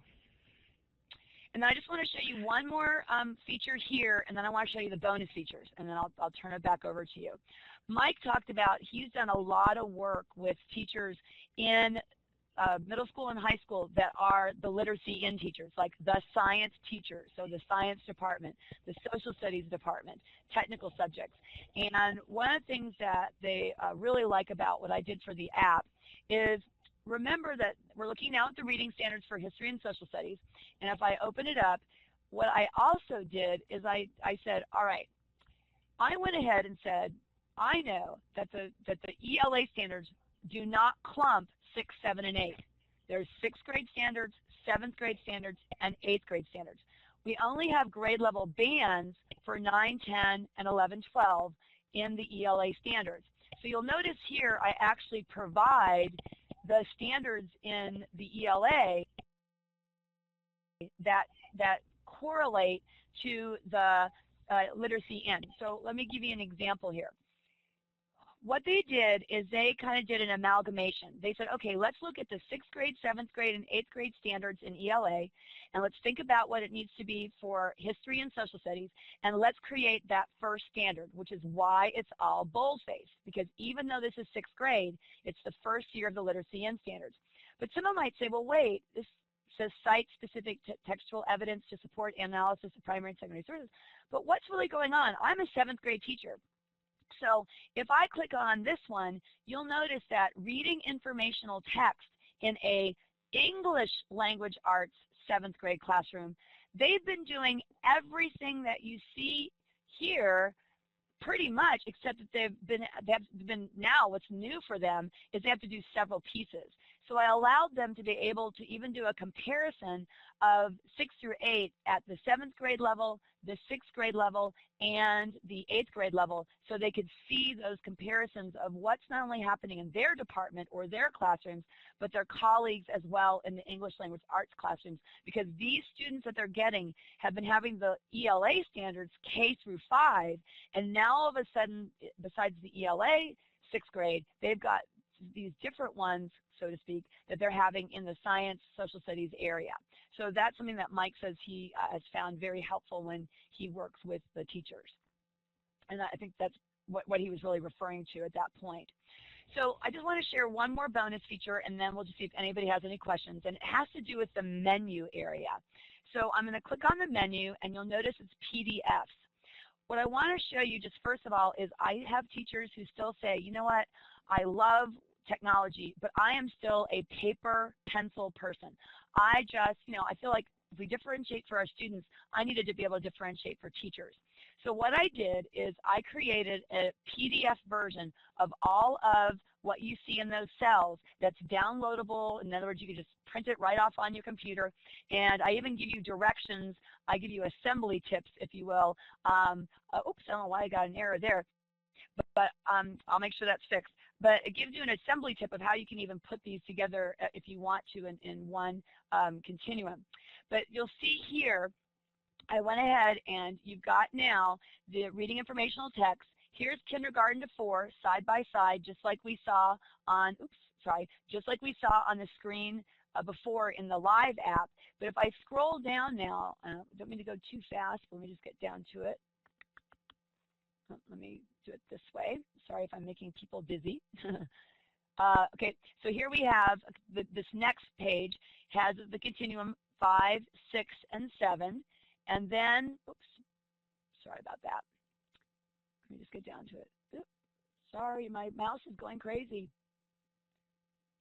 And then I just want to show you one more feature here, and then I want to show you the bonus features, and then I'll turn it back over to you. Mike talked about, he's done a lot of work with teachers in middle school and high school that are the literacy in teachers, like the science teachers, so the science department, the social studies department, technical subjects. And one of the things that they really like about what I did for the app is, remember that we're looking now at the reading standards for history and social studies, and if I open it up, what I also did is I said, all right, I went ahead and said, I know that the ELA standards do not clump 6, 7, and 8. There's 6th grade standards, 7th grade standards, and 8th grade standards. We only have grade level bands for 9, 10, and 11, 12 in the ELA standards. So you'll notice here I actually provide the standards in the ELA that correlate to the literacy in. So let me give you an example here. What they did is they kind of did an amalgamation. They said, okay, let's look at the 6th grade, 7th grade, and 8th grade standards in ELA, and let's think about what it needs to be for history and social studies, and let's create that first standard, which is why it's all boldface, because even though this is 6th grade, it's the first year of the literacy in standards. But someone might say, well, wait, this says site-specific textual evidence to support analysis of primary and secondary sources. But what's really going on? I'm a 7th grade teacher. So if I click on this one, you'll notice that reading informational text in a English language arts 7th grade classroom, they've been doing everything that you see here pretty much, except that they've been now what's new for them is they have to do several pieces. So I allowed them to be able to even do a comparison of 6 through 8 at the 7th grade level, the 6th grade level, and the 8th grade level, so they could see those comparisons of what's not only happening in their department or their classrooms, but their colleagues as well in the English language arts classrooms, because these students that they're getting have been having the ELA standards K through 5, and now all of a sudden, besides the ELA 6th grade, they've got these different ones, so to speak, that they're having in the science, social studies area. So that's something that Mike says he has found very helpful when he works with the teachers. And I think that's what he was really referring to at that point. So I just want to share one more bonus feature, and then we'll just see if anybody has any questions. And it has to do with the menu area. So I'm going to click on the menu, and you'll notice it's PDFs. What I want to show you just first of all is I have teachers who still say, you know what, I love technology, but I am still a paper pencil person. I just, I feel like if we differentiate for our students, I needed to be able to differentiate for teachers. So what I did is I created a PDF version of all of what you see in those cells that's downloadable. In other words, you can just print it right off on your computer. And I even give you directions. I give you assembly tips, if you will. Oops, I don't know why I got an error there. But I'll make sure that's fixed. But it gives you an assembly tip of how you can even put these together if you want to in one continuum. But you'll see here, I went ahead and you've got now the reading informational text. Here's kindergarten to 4 side by side, just like we saw on, just like we saw on the screen before in the live app. But if I scroll down now, I don't mean to go too fast, but let me just get down to it. Let me do it this way. Sorry if I'm making people dizzy. Okay, so here we have this next page has the continuum 5, 6, and 7. And then, oops, sorry about that. Let me just get down to it. Oops, sorry, my mouse is going crazy.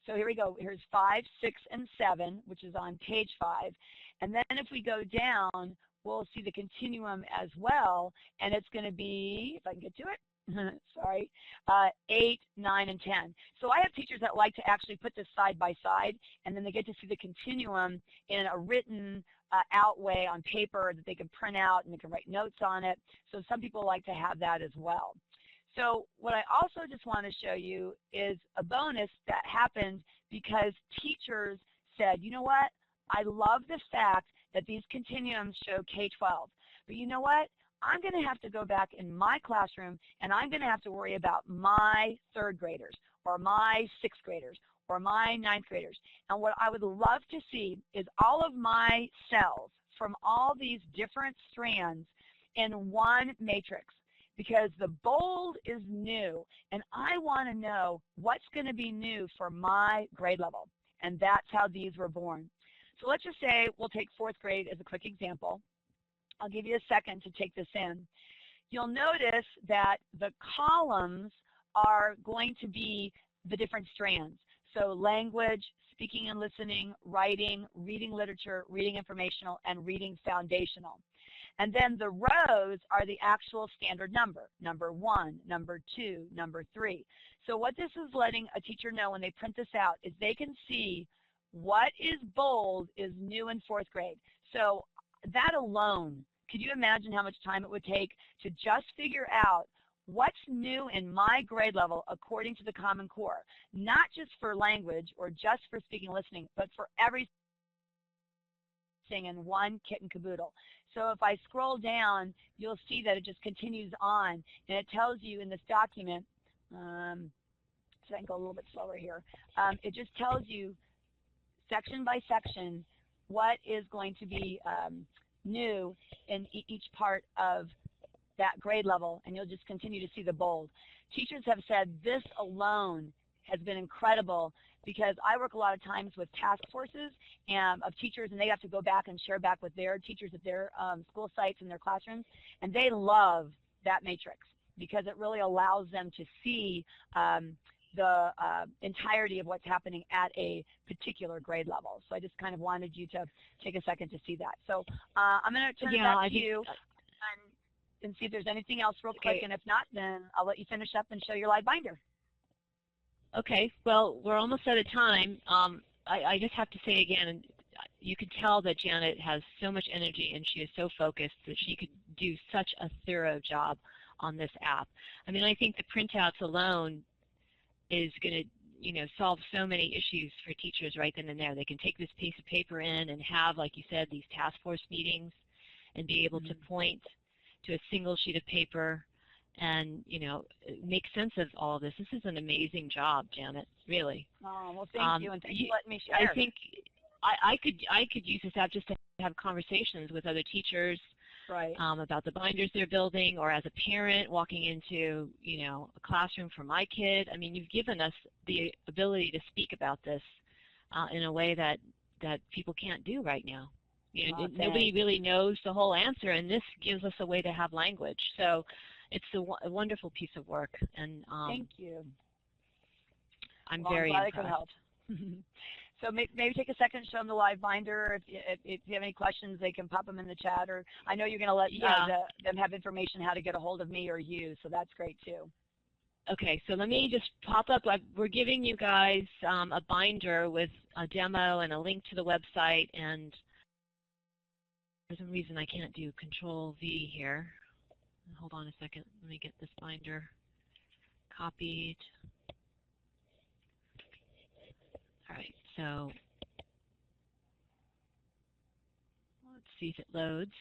So here we go. Here's 5, 6, and 7, which is on page 5. And then if we go down, we'll see the continuum as well. And it's going to be, if I can get to it, sorry, 8, 9, and 10. So I have teachers that like to actually put this side by side, and then they get to see the continuum in a written out way on paper that they can print out and they can write notes on it. So some people like to have that as well. So what I also just want to show you is a bonus that happened because teachers said, you know what, I love the fact that these continuums show K-12, but you know what? I'm going to have to go back in my classroom and I'm going to have to worry about my 3rd graders or my 6th graders or my 9th graders. And what I would love to see is all of my cells from all these different strands in one matrix, because the bold is new and I want to know what's going to be new for my grade level. And that's how these were born. So let's just say we'll take 4th grade as a quick example. I'll give you a second to take this in. You'll notice that the columns are going to be the different strands. So language, speaking and listening, writing, reading literature, reading informational, and reading foundational. And then the rows are the actual standard number, number 1, number 2, number 3. So what this is letting a teacher know when they print this out is they can see what is bold is new in 4th grade. So that alone, could you imagine how much time it would take to just figure out what's new in my grade level according to the Common Core, not just for language or just for speaking and listening, but for everything in one kit and caboodle. So if I scroll down, you'll see that it just continues on, and it tells you in this document, so I can go a little bit slower here, it just tells you section by section what is going to be new in each part of that grade level, and you'll just continue to see the bold. Teachers have said this alone has been incredible because I work a lot of times with task forces of teachers, and they have to go back and share back with their teachers at their school sites and their classrooms, and they love that matrix because it really allows them to see the entirety of what's happening at a particular grade level. So I just kind of wanted you to take a second to see that. So I'm going to turn it back to you and see if there's anything else real quick, and if not, then I'll let you finish up and show your live binder. Okay, well, we're almost out of time. I just have to say again, you could tell that Janet has so much energy and she is so focused that she could do such a thorough job on this app. I mean, I think the printouts alone is going to, solve so many issues for teachers right then and there. They can take this piece of paper in and have, like you said, these task force meetings and be able to point to a single sheet of paper and, make sense of all of this. This is an amazing job, Janet, really. Oh, well, thank you, and thanks for letting me share. I think I could use this app just to have conversations with other teachers, right. About the binders they're building, or as a parent walking into, a classroom for my kid. I mean, you've given us the ability to speak about this in a way that people can't do right now. Nobody really knows the whole answer, and this gives us a way to have language. So it's a wonderful piece of work, and thank you. I'm very impressed. I'm glad I could help. So maybe take a second, show them the live binder. If you have any questions, they can pop them in the chat. Or I know you're going to let them have information how to get a hold of me or you, so that's great too. Okay, so let me just pop up. We're giving you guys a binder with a demo and a link to the website. And for some reason, I can't do Control-V here. Hold on a second. Let me get this binder copied. All right, so let's see if it loads.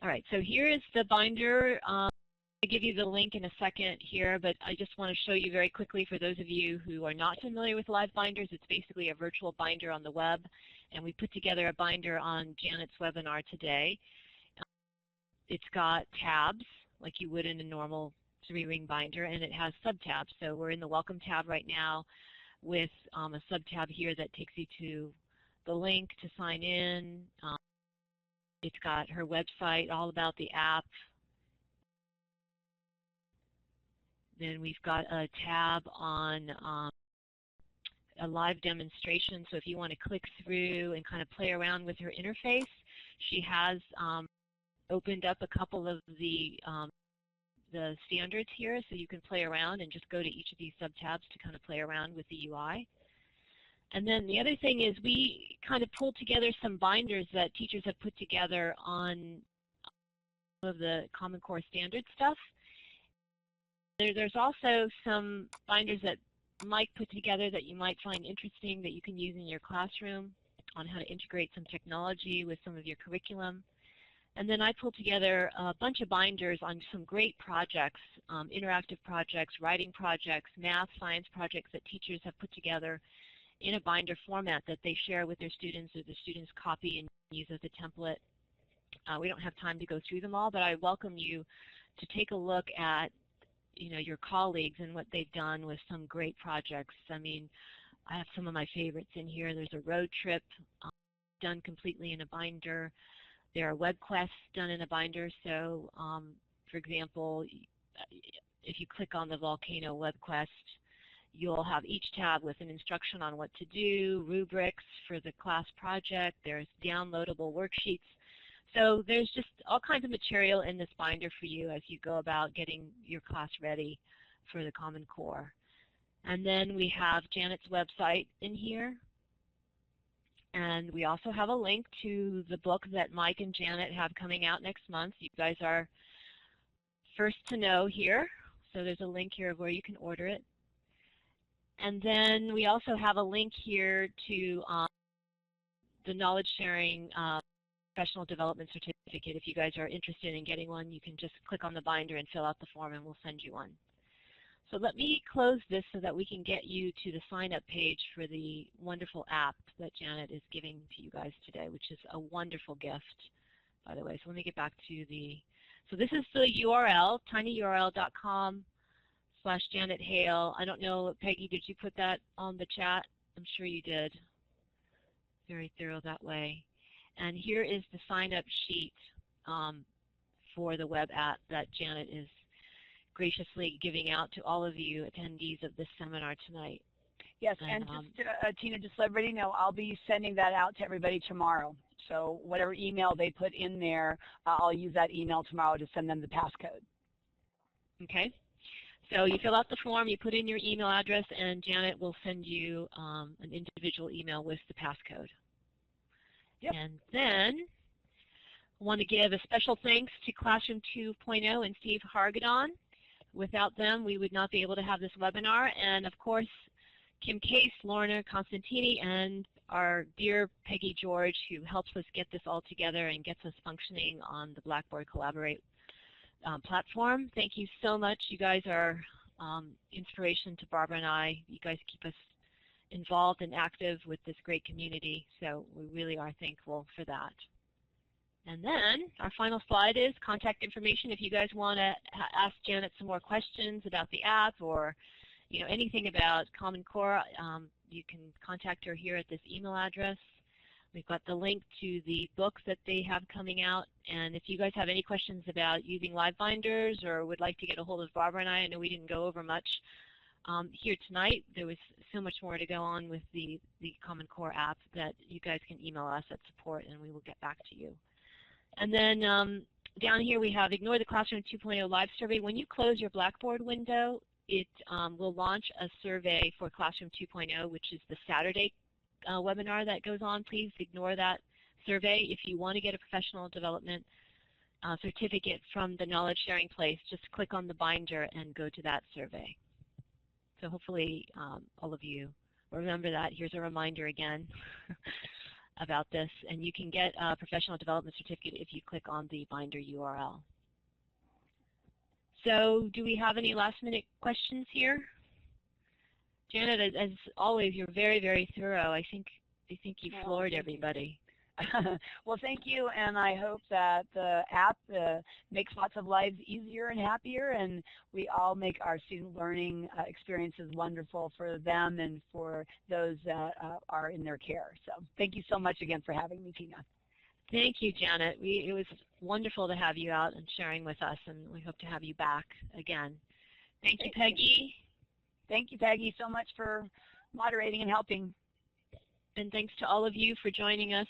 All right, so here is the binder. I'll give you the link in a second here, but I just want to show you very quickly for those of you who are not familiar with live binders. It's basically a virtual binder on the web, and we put together a binder on Janet's webinar today. It's got tabs like you would in a normal 3-ring binder, and it has sub-tabs. So we're in the Welcome tab right now with a sub-tab here that takes you to the link to sign in. It's got her website, all about the app. Then we've got a tab on a live demonstration. So if you want to click through and kind of play around with her interface, she has opened up a couple of the standards here, so you can play around and just go to each of these sub-tabs to kind of play around with the UI. And then the other thing is we kind of pulled together some binders that teachers have put together on some of the Common Core standard stuff. There's also some binders that Mike put together that you might find interesting that you can use in your classroom on how to integrate some technology with some of your curriculum. And then I pulled together a bunch of binders on some great projects, interactive projects, writing projects, math, science projects that teachers have put together in a binder format that they share with their students, or the students copy and use as a template. We don't have time to go through them all, but I welcome you to take a look at your colleagues and what they've done with some great projects. I mean, I have some of my favorites in here. There's a road trip done completely in a binder. There are web quests done in a binder. So, for example, if you click on the Volcano web quest, you'll have each tab with an instruction on what to do, rubrics for the class project. There's downloadable worksheets. So there's just all kinds of material in this binder for you as you go about getting your class ready for the Common Core. And then we have Janet's website in here. And we also have a link to the book that Mike and Janet have coming out next month. You guys are first to know here. So there's a link here of where you can order it. And then we also have a link here to the knowledge sharing professional development certificate. If you guys are interested in getting one, you can just click on the binder and fill out the form and we'll send you one. So let me close this so that we can get you to the sign-up page for the wonderful app that Janet is giving to you guys today, which is a wonderful gift, by the way. So let me get back to the, so this is the URL, tinyurl.com /Janet Hale. I don't know, Peggy, did you put that on the chat? I'm sure you did. Very thorough that way. And here is the sign-up sheet for the web app that Janet is graciously giving out to all of you attendees of this seminar tonight. Yes, and just, Tina, just let everybody know, I'll be sending that out to everybody tomorrow. So whatever email they put in there, I'll use that email tomorrow to send them the passcode. Okay. So you fill out the form, you put in your email address, and Janet will send you an individual email with the passcode. Yep. And then I want to give a special thanks to Classroom 2.0 and Steve Hargadon. Without them, we would not be able to have this webinar. And of course, Kim Case, Lorna Constantini, and our dear Peggy George, who helps us get this all together and gets us functioning on the Blackboard Collaborate platform. Thank you so much. You guys are inspiration to Barbara and I. You guys keep us involved and active with this great community, so we really are thankful for that. And then our final slide is contact information. If you guys want to ask Janet some more questions about the app or anything about Common Core, you can contact her here at this email address. We've got the link to the books that they have coming out, and if you guys have any questions about using livebinders or would like to get a hold of Barbara and I know we didn't go over much here tonight. There was so much more to go on with the Common Core app that you guys can email us at support and we will get back to you. And then down here we have Ignore the Classroom 2.0 live survey. When you close your Blackboard window, it will launch a survey for Classroom 2.0, which is the Saturday webinar that goes on. Please ignore that survey. If you want to get a professional development certificate from the knowledge sharing place, just click on the binder and go to that survey. So hopefully all of you remember that. Here's a reminder again about this, and you can get a professional development certificate if you click on the binder URL. So do we have any last minute questions here? Janet, as always, you're very, very thorough. I think you floored everybody. Well, thank you, and I hope that the app makes lots of lives easier and happier, and we all make our student learning experiences wonderful for them and for those that are in their care. So thank you so much again for having me, Tina. Thank you, Janet. It was wonderful to have you out and sharing with us, and we hope to have you back again. Thank you, Peggy. Thank you, Peggy, so much for moderating and helping. And thanks to all of you for joining us